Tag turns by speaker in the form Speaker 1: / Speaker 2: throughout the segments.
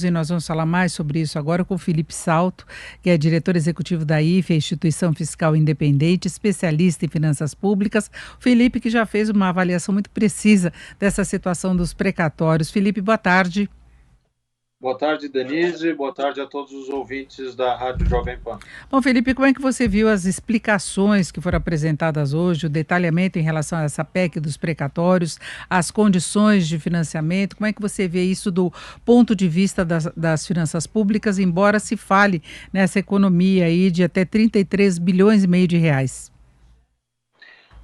Speaker 1: E nós vamos falar mais sobre isso agora com o Felipe Salto, que é diretor executivo da IFE, a Instituição Fiscal Independente, especialista em finanças públicas. Felipe, que já fez uma avaliação muito precisa dessa situação dos precatórios. Felipe, boa tarde.
Speaker 2: Boa tarde, Denise. Boa tarde a todos os ouvintes da Rádio Jovem Pan.
Speaker 1: Bom, Felipe, como é que você viu as explicações que foram apresentadas hoje, o detalhamento em relação a essa PEC dos precatórios, as condições de financiamento? Como é que você vê isso do ponto de vista das finanças públicas, embora se fale nessa economia aí de até 33 bilhões e meio de reais?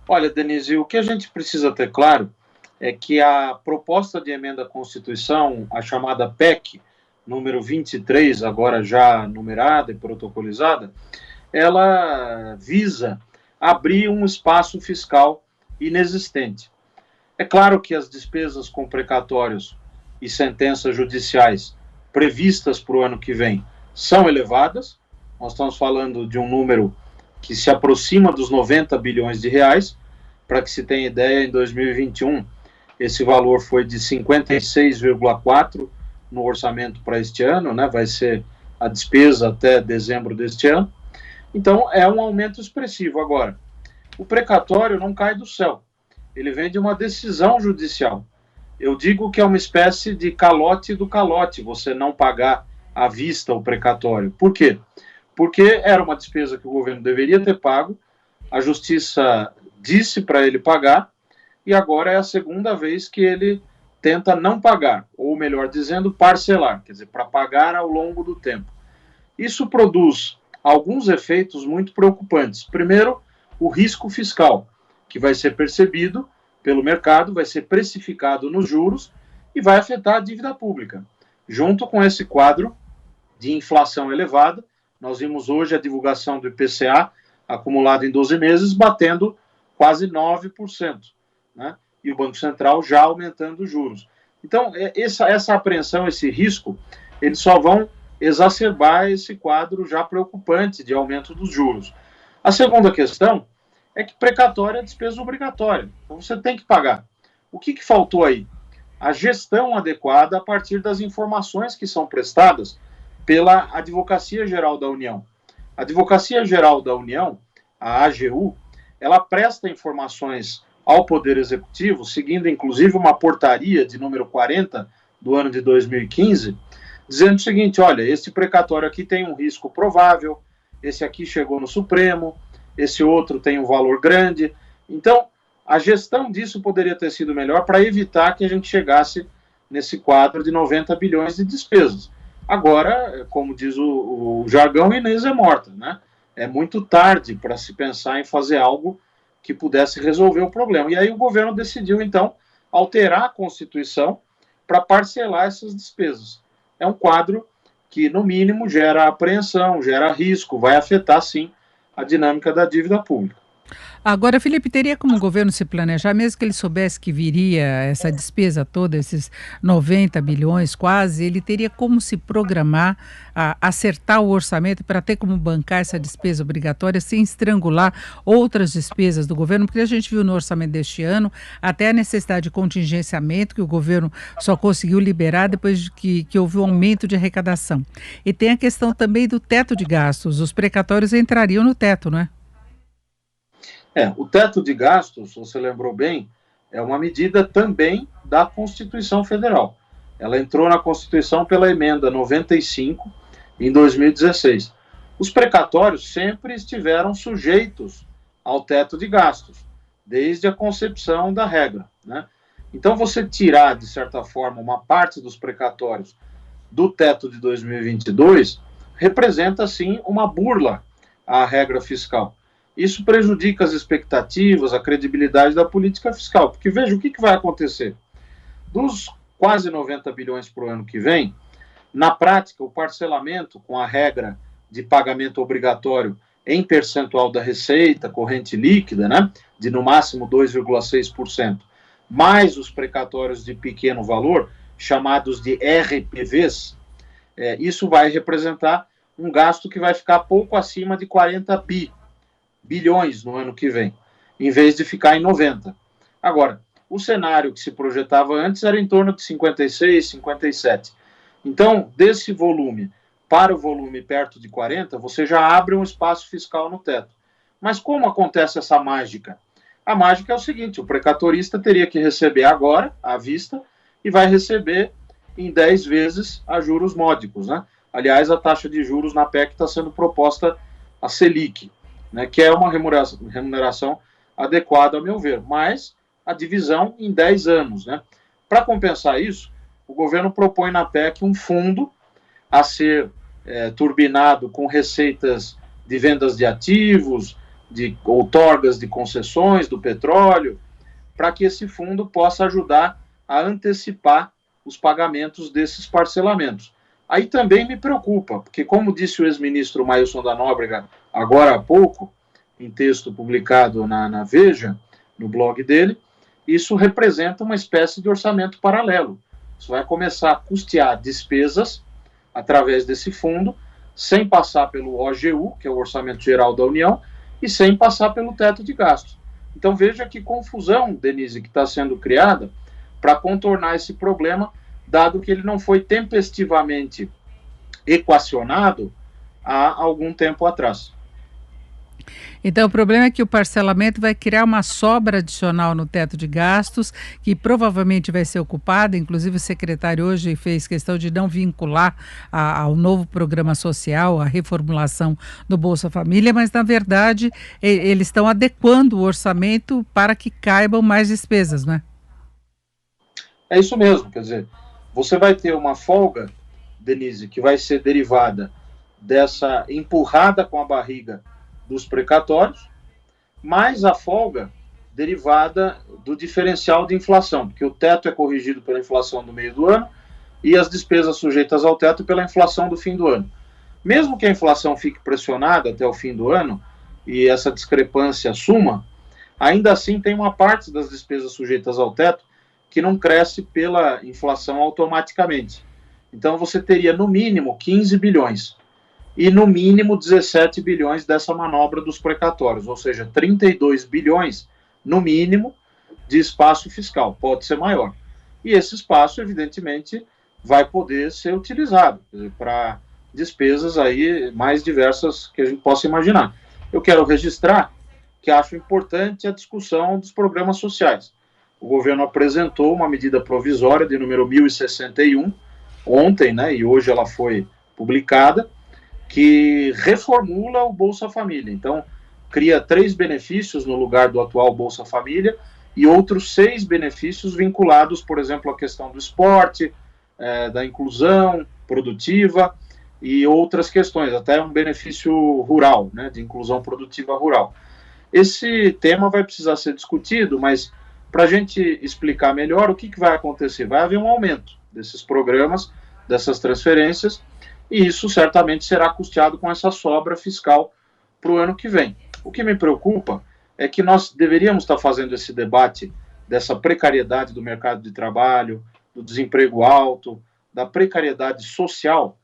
Speaker 2: Olha, Denise, o que a gente precisa ter claro é que a proposta de emenda à Constituição, a chamada PEC, número 23, agora já numerada e protocolizada, ela visa abrir um espaço fiscal inexistente. É claro que as despesas com precatórios e sentenças judiciais previstas para o ano que vem são elevadas. Nós estamos falando de um número que se aproxima dos 90 bilhões de reais. Para que se tenha ideia, em 2021, esse valor foi de 56,4 no orçamento para este ano, né? Vai ser a despesa até dezembro deste ano. Então, é um aumento expressivo. Agora, o precatório não cai do céu. Ele vem de uma decisão judicial. Eu digo que é uma espécie de calote do calote, você não pagar à vista o precatório. Por quê? Porque era uma despesa que o governo deveria ter pago, a justiça disse para ele pagar, e agora é a segunda vez que ele tenta não pagar, ou melhor dizendo, parcelar, quer dizer, para pagar ao longo do tempo. Isso produz alguns efeitos muito preocupantes. Primeiro, o risco fiscal, que vai ser percebido pelo mercado, vai ser precificado nos juros e vai afetar a dívida pública. Junto com esse quadro de inflação elevada, nós vimos hoje a divulgação do IPCA, acumulado em 12 meses, batendo quase 9%, né? E o Banco Central já aumentando os juros. Então, essa apreensão, esse risco, eles só vão exacerbar esse quadro já preocupante de aumento dos juros. A segunda questão é que precatório é despesa obrigatória, então você tem que pagar. O que faltou aí? A gestão adequada a partir das informações que são prestadas pela Advocacia Geral da União. A Advocacia Geral da União, a AGU, ela presta informações ao Poder Executivo, seguindo inclusive uma portaria de número 40 do ano de 2015, dizendo o seguinte: olha, esse precatório aqui tem um risco provável, esse aqui chegou no Supremo, esse outro tem um valor grande. Então, a gestão disso poderia ter sido melhor para evitar que a gente chegasse nesse quadro de 90 bilhões de despesas. Agora, como diz o jargão, Inês é morta, né? É muito tarde para se pensar em fazer algo que pudesse resolver o problema. E aí o governo decidiu, então, alterar a Constituição para parcelar essas despesas. É um quadro que, no mínimo, gera apreensão, gera risco, vai afetar, sim, a dinâmica da dívida pública.
Speaker 1: Agora, Felipe, teria como o governo se planejar, mesmo que ele soubesse que viria essa despesa toda, esses 90 bilhões quase, ele teria como se programar, acertar o orçamento para ter como bancar essa despesa obrigatória sem estrangular outras despesas do governo? Porque a gente viu no orçamento deste ano até a necessidade de contingenciamento que o governo só conseguiu liberar depois que houve um aumento de arrecadação. E tem a questão também do teto de gastos. Os precatórios entrariam no teto, não é?
Speaker 2: O teto de gastos, você lembrou bem, é uma medida também da Constituição Federal. Ela entrou na Constituição pela emenda 95, em 2016. Os precatórios sempre estiveram sujeitos ao teto de gastos, desde a concepção da regra, né? Então, você tirar, de certa forma, uma parte dos precatórios do teto de 2022 representa, sim, uma burla à regra fiscal. Isso prejudica as expectativas, a credibilidade da política fiscal, porque veja o que vai acontecer. Dos quase 90 bilhões para o ano que vem, na prática, o parcelamento com a regra de pagamento obrigatório em percentual da receita corrente líquida, né, de no máximo 2,6%, mais os precatórios de pequeno valor, chamados de RPVs, isso vai representar um gasto que vai ficar pouco acima de 40 bilhões no ano que vem, em vez de ficar em 90. Agora, o cenário que se projetava antes era em torno de 56, 57. Então, desse volume para o volume perto de 40, você já abre um espaço fiscal no teto. Mas como acontece essa mágica? A mágica é o seguinte, o precatorista teria que receber agora, à vista, e vai receber em 10 vezes a juros módicos, né? Aliás, a taxa de juros na PEC está sendo proposta a Selic, né, que é uma remuneração adequada, a meu ver, mas a divisão em 10 anos, né? Para compensar isso, o governo propõe na PEC um fundo a ser turbinado com receitas de vendas de ativos, de outorgas de concessões do petróleo, para que esse fundo possa ajudar a antecipar os pagamentos desses parcelamentos. Aí também me preocupa, porque como disse o ex-ministro Mailson da Nóbrega agora há pouco, em texto publicado na Veja, no blog dele, isso representa uma espécie de orçamento paralelo. Isso vai começar a custear despesas através desse fundo, sem passar pelo OGU, que é o Orçamento Geral da União, e sem passar pelo teto de gastos. Então veja que confusão, Denise, que está sendo criada para contornar esse problema, dado que ele não foi tempestivamente equacionado há algum tempo atrás.
Speaker 1: Então, o problema é que o parcelamento vai criar uma sobra adicional no teto de gastos, que provavelmente vai ser ocupada, inclusive o secretário hoje fez questão de não vincular ao novo programa social, a reformulação do Bolsa Família, mas, na verdade, eles estão adequando o orçamento para que caibam mais despesas, não é?
Speaker 2: É isso mesmo, quer dizer, você vai ter uma folga, Denise, que vai ser derivada dessa empurrada com a barriga dos precatórios, mais a folga derivada do diferencial de inflação, porque o teto é corrigido pela inflação do meio do ano e as despesas sujeitas ao teto pela inflação do fim do ano. Mesmo que a inflação fique pressionada até o fim do ano e essa discrepância suma, ainda assim tem uma parte das despesas sujeitas ao teto que não cresce pela inflação automaticamente. Então você teria no mínimo 15 bilhões e no mínimo 17 bilhões dessa manobra dos precatórios, ou seja, 32 bilhões no mínimo de espaço fiscal, pode ser maior. E esse espaço, evidentemente, vai poder ser utilizado para despesas aí mais diversas que a gente possa imaginar. Eu quero registrar que acho importante a discussão dos programas sociais. O governo apresentou uma medida provisória de número 1061 ontem, né, e hoje ela foi publicada, que reformula o Bolsa Família. Então, cria 3 benefícios no lugar do atual Bolsa Família e outros 6 benefícios vinculados, por exemplo, à questão do esporte, da inclusão produtiva e outras questões, até um benefício rural, né, de inclusão produtiva rural. Esse tema vai precisar ser discutido, mas para a gente explicar melhor o que vai acontecer, vai haver um aumento desses programas, dessas transferências, e isso certamente será custeado com essa sobra fiscal para o ano que vem. O que me preocupa é que nós deveríamos estar fazendo esse debate dessa precariedade do mercado de trabalho, do desemprego alto, da precariedade social,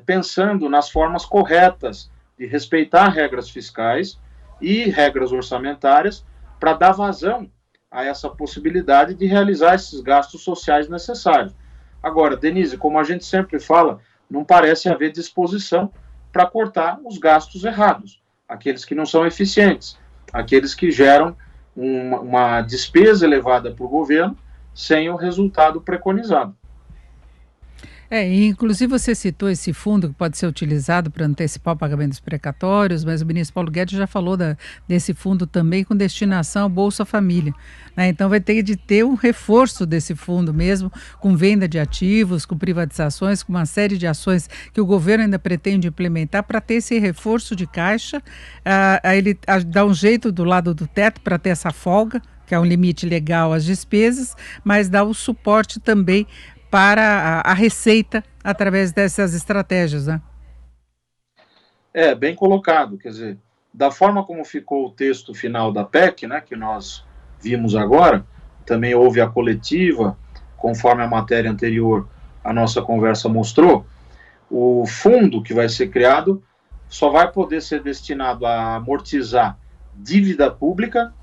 Speaker 2: pensando nas formas corretas de respeitar regras fiscais e regras orçamentárias para dar vazão a essa possibilidade de realizar esses gastos sociais necessários. Agora, Denise, como a gente sempre fala, não parece haver disposição para cortar os gastos errados, aqueles que não são eficientes, aqueles que geram uma despesa elevada para o governo sem o resultado preconizado.
Speaker 1: E inclusive você citou esse fundo que pode ser utilizado para antecipar o pagamento dos precatórios, mas o ministro Paulo Guedes já falou desse fundo também com destinação ao Bolsa Família, né? Então vai ter de ter um reforço desse fundo mesmo, com venda de ativos, com privatizações, com uma série de ações que o governo ainda pretende implementar para ter esse reforço de caixa, ele dá um jeito do lado do teto para ter essa folga, que é um limite legal às despesas, mas dá o suporte também para a receita através dessas estratégias, né?
Speaker 2: Bem colocado, quer dizer, da forma como ficou o texto final da PEC, né, que nós vimos agora, também houve a coletiva, conforme a matéria anterior, a nossa conversa mostrou, o fundo que vai ser criado só vai poder ser destinado a amortizar dívida pública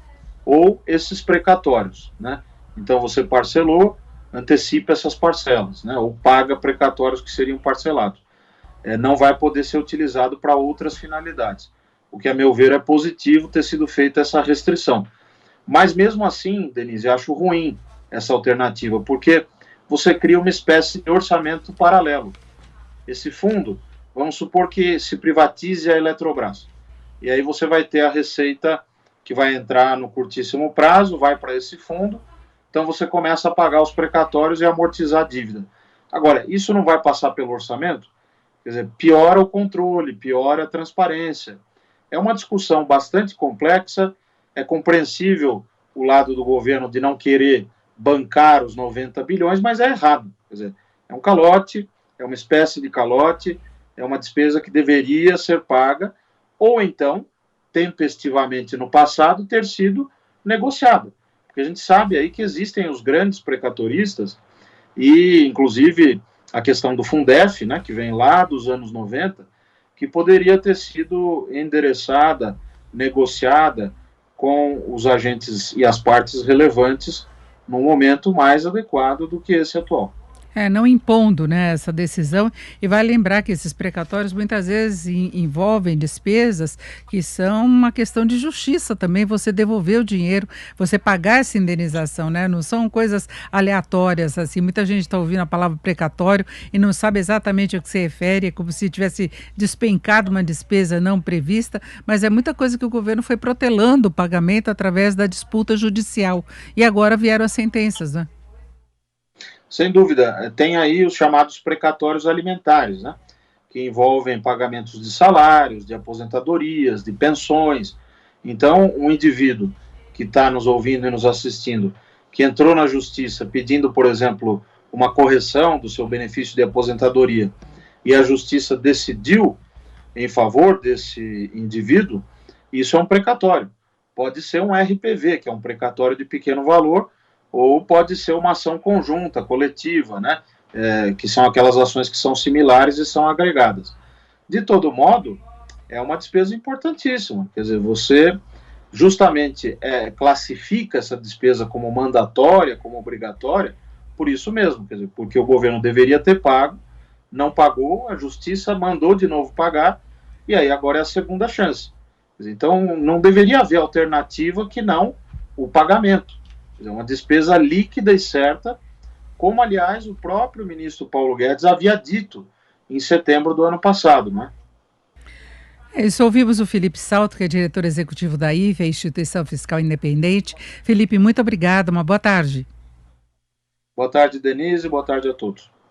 Speaker 2: ou esses precatórios, né? Então você parcelou, antecipa essas parcelas, né, ou paga precatórios que seriam parcelados. Não vai poder ser utilizado para outras finalidades. O que, a meu ver, é positivo ter sido feita essa restrição. Mas, mesmo assim, Denise, eu acho ruim essa alternativa, porque você cria uma espécie de orçamento paralelo. Esse fundo, vamos supor que se privatize a Eletrobras. E aí você vai ter a receita que vai entrar no curtíssimo prazo, vai para esse fundo, então você começa a pagar os precatórios e amortizar a dívida. Agora, isso não vai passar pelo orçamento? Quer dizer, piora o controle, piora a transparência. É uma discussão bastante complexa, é compreensível o lado do governo de não querer bancar os 90 bilhões, mas é errado. Quer dizer, é um calote, é uma espécie de calote, é uma despesa que deveria ser paga, ou então, tempestivamente no passado, ter sido negociada. Porque a gente sabe aí que existem os grandes precatoristas, e inclusive a questão do Fundef, né, que vem lá dos anos 90, que poderia ter sido endereçada, negociada com os agentes e as partes relevantes num momento mais adequado do que esse atual.
Speaker 1: Não impondo, né, essa decisão, e vai lembrar que esses precatórios muitas vezes envolvem despesas que são uma questão de justiça também, você devolver o dinheiro, você pagar essa indenização, né, não são coisas aleatórias, assim, muita gente está ouvindo a palavra precatório e não sabe exatamente a que se refere, é como se tivesse despencado uma despesa não prevista, mas é muita coisa que o governo foi protelando o pagamento através da disputa judicial, e agora vieram as sentenças, né?
Speaker 2: Sem dúvida, tem aí os chamados precatórios alimentares, né, que envolvem pagamentos de salários, de aposentadorias, de pensões. Então, um indivíduo que está nos ouvindo e nos assistindo, que entrou na justiça pedindo, por exemplo, uma correção do seu benefício de aposentadoria, e a justiça decidiu em favor desse indivíduo, isso é um precatório. Pode ser um RPV, que é um precatório de pequeno valor, ou pode ser uma ação conjunta, coletiva, né? Que são aquelas ações que são similares e são agregadas. De todo modo, é uma despesa importantíssima. Quer dizer, você justamente classifica essa despesa como mandatória, como obrigatória, por isso mesmo, quer dizer, porque o governo deveria ter pago, não pagou, a justiça mandou de novo pagar, e aí agora é a segunda chance. Então, não deveria haver alternativa que não o pagamento. É uma despesa líquida e certa, como, aliás, o próprio ministro Paulo Guedes havia dito em setembro do ano passado, né?
Speaker 1: Isso, ouvimos o Felipe Salto, que é diretor executivo da IFE, a Instituição Fiscal Independente. Felipe, muito obrigada, uma boa tarde.
Speaker 2: Boa tarde, Denise, boa tarde a todos.